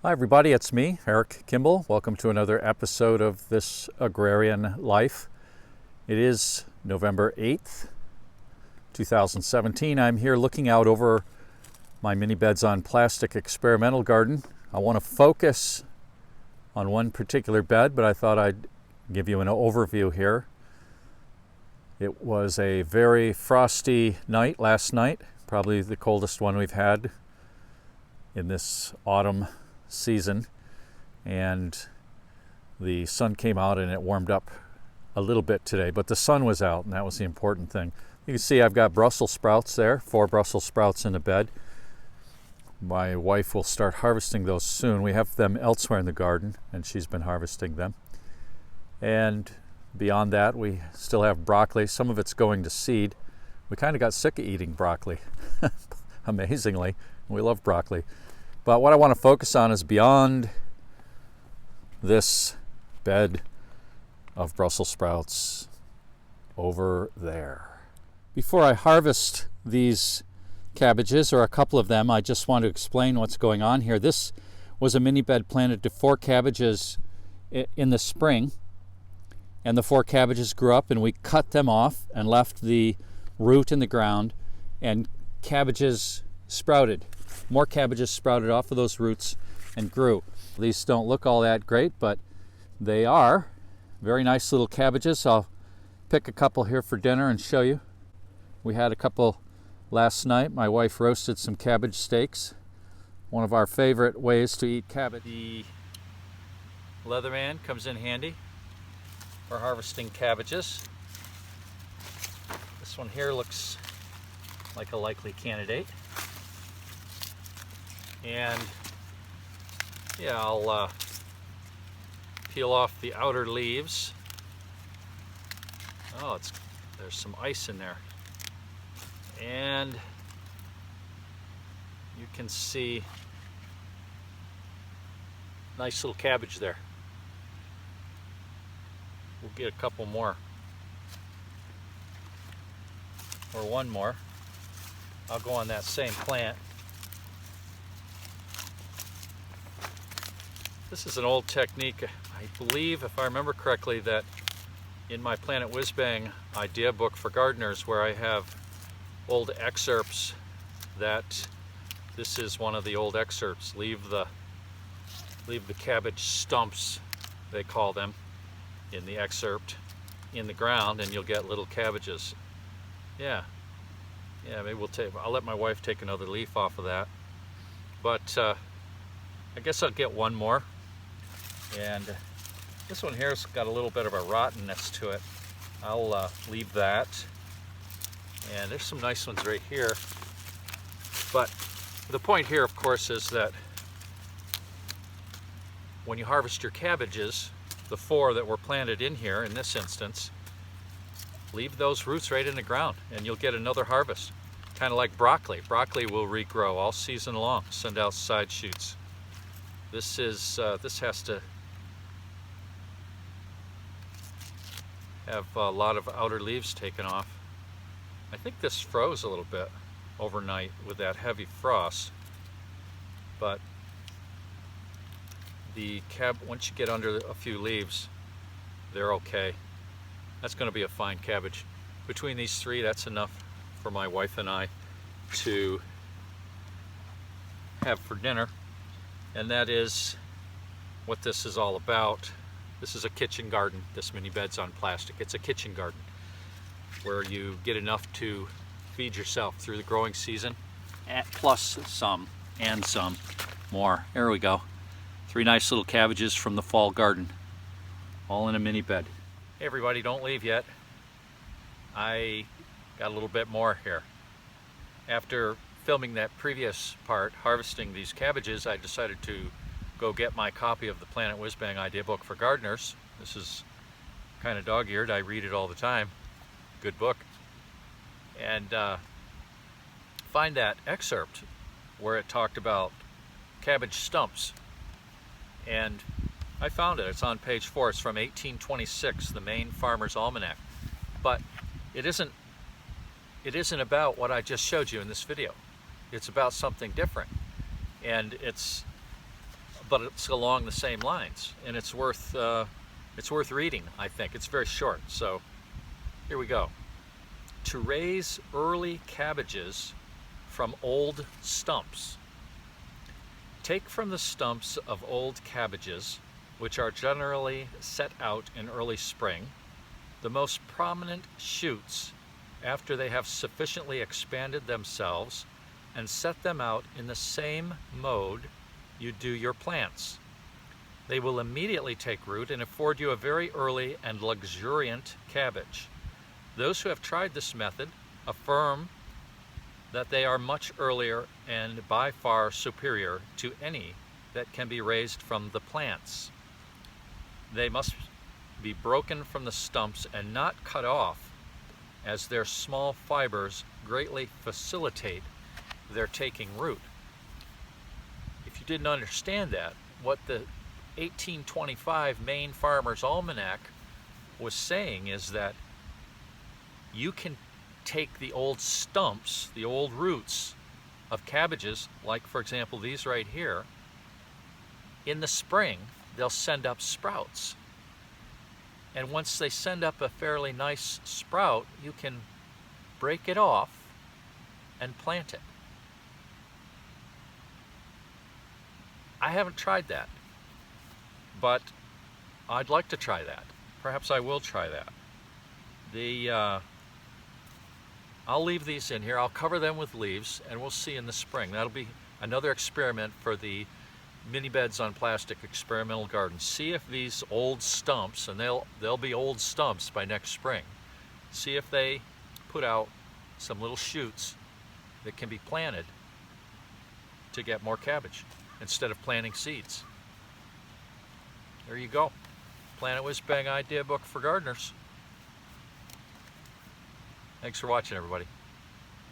Hi everybody, it's me, Herrick Kimball. Welcome to another episode of This Agrarian Life. It is November 8th, 2017. I'm here looking out over my Minibeds-On-Plastic experimental garden. I want to focus on one particular bed, but I thought I'd give you an overview here. It was a very frosty night last night, probably the coldest one we've had in this autumn season, and the sun came out and it warmed up a little bit today, but the sun was out and that was the important thing. You can see I've got Brussels sprouts there, 4 Brussels sprouts in a bed. My wife will start harvesting those soon. We have them elsewhere in the garden and she's been harvesting them. And beyond that, we still have broccoli. Some of it's going to seed. We kind of got sick of eating broccoli, amazingly. We love broccoli. But what I want to focus on is beyond this bed of Brussels sprouts over there. Before I harvest these cabbages, or a couple of them, I just want to explain what's going on here. This was a mini bed planted to 4 cabbages in the spring, and the 4 cabbages grew up and we cut them off and left the root in the ground, and cabbages sprouted. More cabbages sprouted off of those roots and grew. These don't look all that great, but they are very nice little cabbages. I'll pick a couple here for dinner and show you. We had a couple last night. My wife roasted some cabbage steaks. One of our favorite ways to eat cabbage. The Leatherman comes in handy for harvesting cabbages. This one here looks like a likely candidate. And yeah, I'll peel off the outer leaves. Oh, there's some ice in there. And you can see nice little cabbage there. We'll get a couple more. Or one more. I'll go on that same plant. This is an old technique. I believe, if I remember correctly, that in my Planet Whizbang idea book for gardeners, where I have old excerpts, that this is one of the old excerpts. Leave the cabbage stumps, they call them, in the excerpt in the ground, and you'll get little cabbages. Yeah, maybe I'll let my wife take another leaf off of that. But I guess I'll get one more. And this one here's got a little bit of a rottenness to it. I'll leave that. And there's some nice ones right here. But the point here, of course, is that when you harvest your cabbages, the 4 that were planted in here, in this instance, leave those roots right in the ground and you'll get another harvest. Kind of like broccoli. Broccoli will regrow all season long, send out side shoots. This has to have a lot of outer leaves taken off. I think this froze a little bit overnight with that heavy frost, but once you get under a few leaves, they're okay. That's going to be a fine cabbage. Between these 3, that's enough for my wife and I to have for dinner. And that is what this is all about. This is a kitchen garden, this Minibeds-On-Plastic. It's a kitchen garden where you get enough to feed yourself through the growing season, plus some more. There we go. 3 nice little cabbages from the fall garden, all in a mini bed. Hey everybody, don't leave yet. I got a little bit more here. After filming that previous part, harvesting these cabbages, I decided to go get my copy of the Planet Whizbang idea book for gardeners. This is kind of dog-eared. I read it all the time. Good book. And find that excerpt where it talked about cabbage stumps. And I found it. It's on page 4. It's from 1826, the Maine Farmer's Almanac. But it isn't about what I just showed you in this video. It's about something different. And it's but it's along the same lines, and it's worth reading, I think. It's very short, so here we go. To raise early cabbages from old stumps. Take from the stumps of old cabbages, which are generally set out in early spring, the most prominent shoots after they have sufficiently expanded themselves, and set them out in the same mode you do your plants. They will immediately take root and afford you a very early and luxuriant cabbage. Those who have tried this method affirm that they are much earlier and by far superior to any that can be raised from the plants. They must be broken from the stumps and not cut off, as their small fibers greatly facilitate their taking root. If you didn't understand that, what the 1825 Maine Farmer's Almanac was saying is that you can take the old stumps, the old roots of cabbages, like for example these right here, in the spring they'll send up sprouts. And once they send up a fairly nice sprout, you can break it off and plant it. I haven't tried that, but I'd like to try that. Perhaps I will try that. I'll leave these in here. I'll cover them with leaves, and we'll see in the spring. That'll be another experiment for the Minibeds-On-Plastic experimental garden. See if these old stumps, and they'll be old stumps by next spring, see if they put out some little shoots that can be planted to get more cabbage instead of planting seeds. There you go. Planet Whizbang idea book for gardeners. Thanks for watching, everybody.